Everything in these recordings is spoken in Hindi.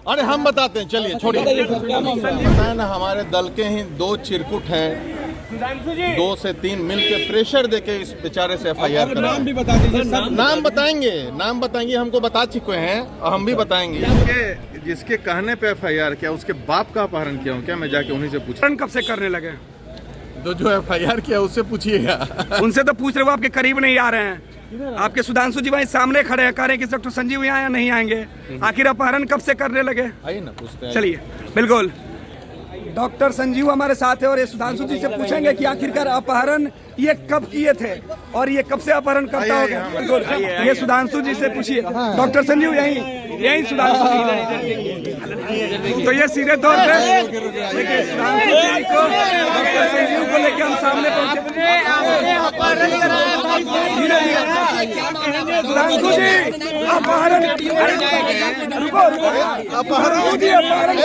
अरे हम बताते हैं, चलिए छोड़िए। बताए ना, हमारे दल के ही 2 चिरकुट हैं, 2 से 3 मिल के प्रेशर देके इस बेचारे से FIR करा। नाम भी बता दीजिए। नाम बताएंगे, हमको बता चुके हैं और हम भी बताएंगे। जिसके कहने पे FIR किया, उसके बाप का अपहरण किया हूँ क्या? मैं जाके उन्हीं से पूछूं। कब से करने लगे? तो जो FIR किया उससे पूछिएगा। उनसे तो पूछ रहे हो, आपके करीब नहीं आ रहे हैं। आपके सुधांशु जी भाई सामने खड़े हैं, कह रहे हैं कि डॉक्टर संजीव यहाँ नहीं आएंगे। आखिर अपहरण कब से करने लगे? आइए ना, पूछते हैं। चलिए, बिल्कुल। डॉक्टर संजीव हमारे साथ है और ये सुधांशु जी से पूछेंगे कि आखिरकार अपहरण ये कब किए थे और ये कब से अपहरण करता होगा। बिल्कुल, ये सुधांशु जी से पूछिए। डॉक्टर संजीव यही सुधांशु जी। तो ये सीधे तौर पे देखिए, सुधांशु जी को डॉक्टर संजीव को लेकर हम सामने पहुंचे। सुधांशु जी अपहरण, अपहरण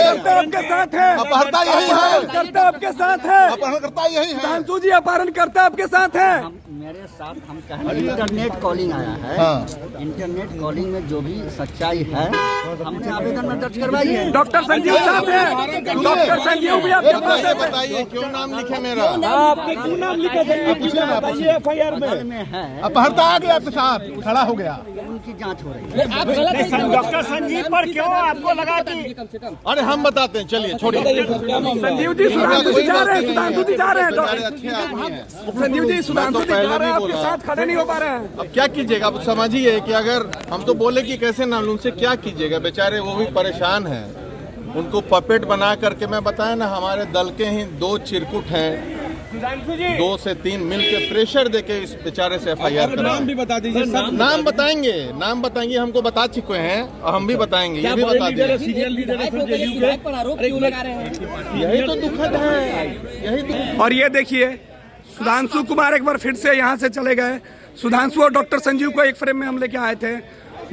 करता आपके साथ है, अपहरणकर्ता यही है, करता आपके साथ है, अपहरणकर्ता यही है। सुधांशु जी अपहरण करता आपके साथ है। मेरे साथ हम कहें, इंटरनेट कॉलिंग आया है। हाँ। इंटरनेट कॉलिंग में जो भी सच्चाई है हमने आवेदन में दर्ज करवाई है। डॉक्टर संजीव साहब है, डॉक्टर संजीव भी आपके पास है। बताइए क्यों नाम लिखे मेरा? आपके क्यों नाम लिखे FIR में है, अपहरणता आ गया आपके साथ, खड़ा हो गया। उनकी जांच हो रही है। डॉक्टर संजीव पर क्यों आपको लगा कि? अरे हम बताते हैं, चलिए छोड़िए। संजीव जी सुधांशु जी जा रहे हैं, सुधांशु जी जा रहे हैं। अच्छे आदमी हैं। संजीव जी सुधांशु जी जा रहे हैं, आपके साथ खड़े नहीं हो पा रहे हैं। अब क्या कीजिएगा? आप समझिए कि अगर हम तो बोले कि कैसे नाम लूं, उनसे क्या कीजिएगा? बेचारे वो भी परेशान हैं। उनको पपेट बना करके, मैं बताया ना, हमारे दल के ही 2 चिरकुट हैं, 2 से 3 मिल के प्रेशर देके इस बेचारे से FIR करा। नाम भी बता दीजिए। नाम बताएंगे, हमको बता चुके हैं और हम भी बताएंगे। ये भी बता दें, सीरियल लीडर है पर आरोप क्यों लगा रहे हैं? यही तो दुखद है, यही दुखद। और ये देखिए, सुधांशु कुमार एक बार फिर से यहाँ से चले गए। सुधांशु और डॉक्टर संजीव को एक फ्रेम में हम लेके आए थे।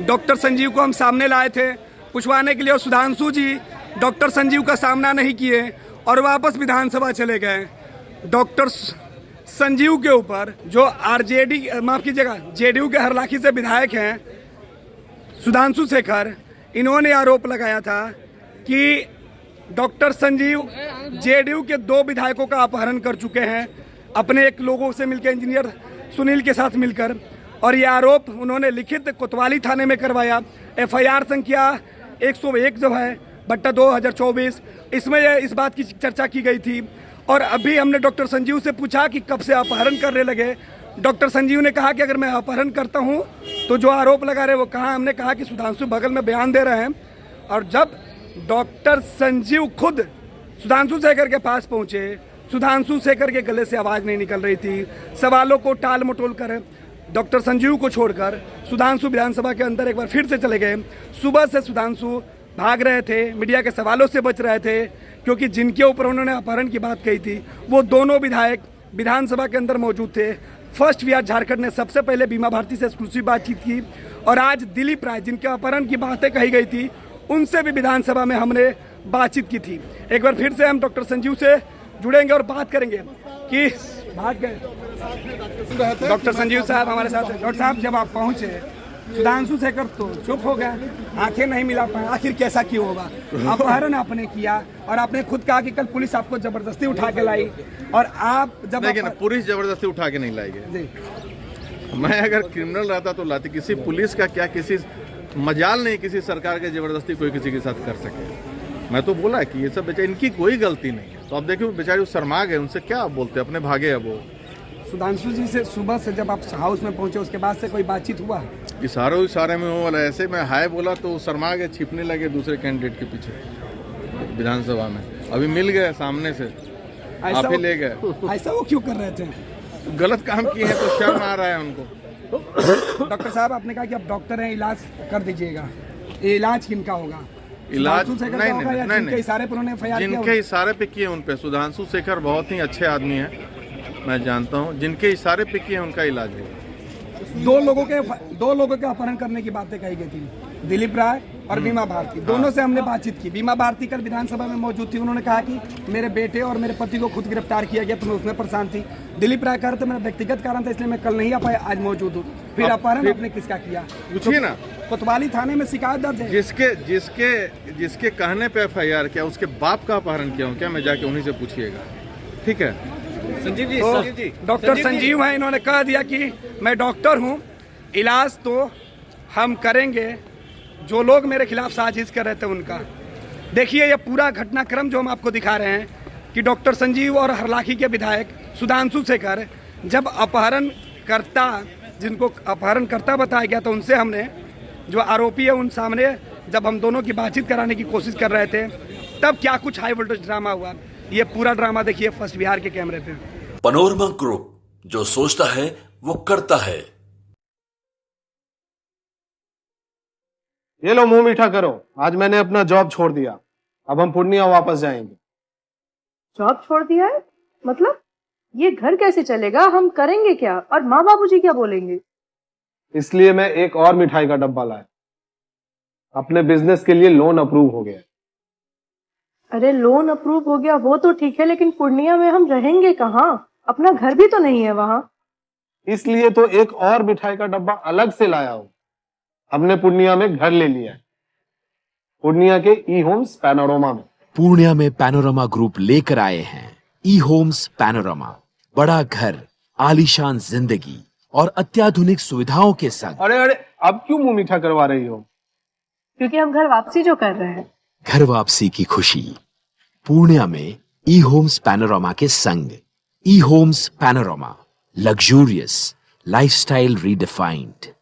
डॉक्टर संजीव को हम सामने लाए थे पूछवाने के लिए, और सुधांशु जी डॉक्टर संजीव का सामना नहीं किए और वापस विधानसभा चले गए। डॉक्टर संजीव के ऊपर जो RJD, माफ कीजिएगा, JDU के हरलाखी से विधायक हैं सुधांशु शेखर, इन्होंने आरोप लगाया था कि डॉक्टर संजीव JDU के 2 विधायकों का अपहरण कर चुके हैं, अपने एक लोगों से मिलकर, इंजीनियर सुनील के साथ मिलकर। और ये आरोप उन्होंने लिखित कोतवाली थाने में करवाया। FIR संख्या 101 जो है बट्टा 2024, इसमें इस बात की चर्चा की गई थी। और अभी हमने डॉक्टर संजीव से पूछा कि कब से अपहरण करने लगे। डॉक्टर संजीव ने कहा कि अगर मैं अपहरण करता हूं तो जो आरोप लगा रहे वो कहाँ? हमने कहा कि सुधांशु बगल में बयान दे रहे हैं। और जब डॉक्टर संजीव खुद सुधांशु शेखर के पास पहुंचे, सुधांशु शेखर के गले से आवाज़ नहीं निकल रही थी। सवालों को टाल मटोल कर डॉक्टर संजीव को छोड़कर सुधांशु विधानसभा के अंदर एक बार फिर से चले गए। सुबह से सुधांशु भाग रहे थे, मीडिया के सवालों से बच रहे थे, क्योंकि जिनके ऊपर उन्होंने अपहरण की बात कही थी वो दोनों विधायक विधानसभा के अंदर मौजूद थे। फर्स्ट वीआर झारखंड ने सबसे पहले बीमा भारती से एक्सक्लूसिव बातचीत की, और आज दिलीप राय, जिनके अपहरण की बातें कही गई थी, उनसे भी विधानसभा में हमने बातचीत की थी। एक बार फिर से हम डॉक्टर संजीव से जुड़ेंगे और बात करेंगे कि भाग गए डॉक्टर संजीव साहब हमारे साथ हैं। डॉक्टर साहब, जब आप पहुंचे सुधांशु शेखर तो चुप हो गया, आंखें नहीं मिला पाए। आखिर कैसा क्यों होगा? अपहरण आपने किया और आपने खुद कहा कि कल पुलिस आपको जबरदस्ती उठा के लाई, और आप जब देखिए ना, पुलिस जबरदस्ती उठा के नहीं लाई गई। मैं अगर क्रिमिनल रहता तो लाती। किसी पुलिस का क्या, किसी मजाल नहीं किसी सरकार के जबरदस्ती कोई किसी के साथ कर सके। मैं तो बोला कि ये सब बेचारे, इनकी कोई गलती नहीं है। तो अब देखिए बेचारे शर्मा गए, उनसे क्या बोलते, अपने भागे। अब वो सुधांशु जी से सुबह से जब आप हाउस में पहुंचे उसके बाद से कोई बातचीत हुआ? इशारे में वो वाला, ऐसे मैं हाय बोला तो शर्मा गए, छिपने लगे दूसरे कैंडिडेट के पीछे विधानसभा में। अभी मिल गए सामने से, आप ही ले गए। ऐसा वो क्यों कर रहे थे? गलत काम किए हैं तो शर्म आ रहा है उनको। डॉक्टर साहब, आपने कहा कि आप डॉक्टर हैं, इलाज कर दीजिएगा। ये इलाज किनका होगा? इलाज नहीं, नहीं, इशारे पर उन्होंने FIR किया? जिनके इशारे पे किए उन पे। सुधांशु शेखर बहुत ही अच्छे आदमी हैं, मैं जानता हूं। जिनके इशारे पे किए उनका इलाज होगा। 2 लोगों के अपहरण करने की बातें कही गई थी, दिलीप राय और बीमा भारती। दोनों से हमने बातचीत की। बीमा भारती कल विधानसभा में मौजूद थी। उन्होंने कहा कि मेरे बेटे और मेरे पति को खुद गिरफ्तार किया गया तो मैं उसमें परेशान थी। दिलीप राय कह रहे थे मेरा व्यक्तिगत कारण था इसलिए मैं कल नहीं आ पाया, आज मौजूद हूँ। फिर अपहरण आपने किसका किया? पूछिए ना। कोतवाली थाने में शिकायत दर्ज है। जिसके कहने पे FIR किया, उसके बाप का अपहरण किया हूँ क्या, मैं जाके उन्हीं से पूछिएगा, ठीक है। संजीव जी, तो संजीव जी, डॉक्टर संजीव हैं, इन्होंने कह दिया कि मैं डॉक्टर हूं, इलाज तो हम करेंगे, जो लोग मेरे खिलाफ साजिश कर रहे थे उनका। देखिए ये पूरा घटनाक्रम जो हम आपको दिखा रहे हैं कि डॉक्टर संजीव और हरलाखी के विधायक सुधांशु शेखर जब अपहरणकर्ता, जिनको अपहरणकर्ता बताया गया, तो उनसे हमने जो आरोपी है उन सामने जब हम दोनों की बातचीत कराने की कोशिश कर रहे थे, तब क्या कुछ हाई वोल्टेज ड्रामा हुआ। ये पूरा ड्रामा देखिए फर्स्ट बिहार के कैमरे पे। पैनोरमा ग्रुप, जो सोचता है वो करता है। ये लो मुंह मीठा करो, आज मैंने अपना जॉब छोड़ दिया, अब हम पूर्णिया वापस जाएंगे। जॉब छोड़ दिया है? मतलब ये घर कैसे चलेगा, हम करेंगे क्या, और माँ बाबूजी क्या बोलेंगे? इसलिए मैं एक और मिठाई का डब्बा लाया, अपने बिजनेस के लिए लोन अप्रूव हो गया। अरे लोन अप्रूव हो गया वो तो ठीक है, लेकिन पूर्णिया में हम रहेंगे कहाँ? अपना घर भी तो नहीं है वहाँ। इसलिए तो एक और मिठाई का डब्बा अलग से लाया हूँ। हमने पूर्णिया में घर ले लिया है, पूर्णिया के ई होम्स पैनोरमा में। पूर्णिया में पैनोरमा ग्रुप लेकर आए हैं ई होम्स पैनोरमा, बड़ा घर, आलीशान जिंदगी और अत्याधुनिक सुविधाओं के संग। अरे अरे, अब क्यों मुंह मीठा करवा रही हो? क्योंकि हम घर वापसी जो कर रहे हैं। घर वापसी की खुशी पूर्णिया में ई होम्स पैनोरमा के संग। ई Homes Panorama, luxurious lifestyle redefined.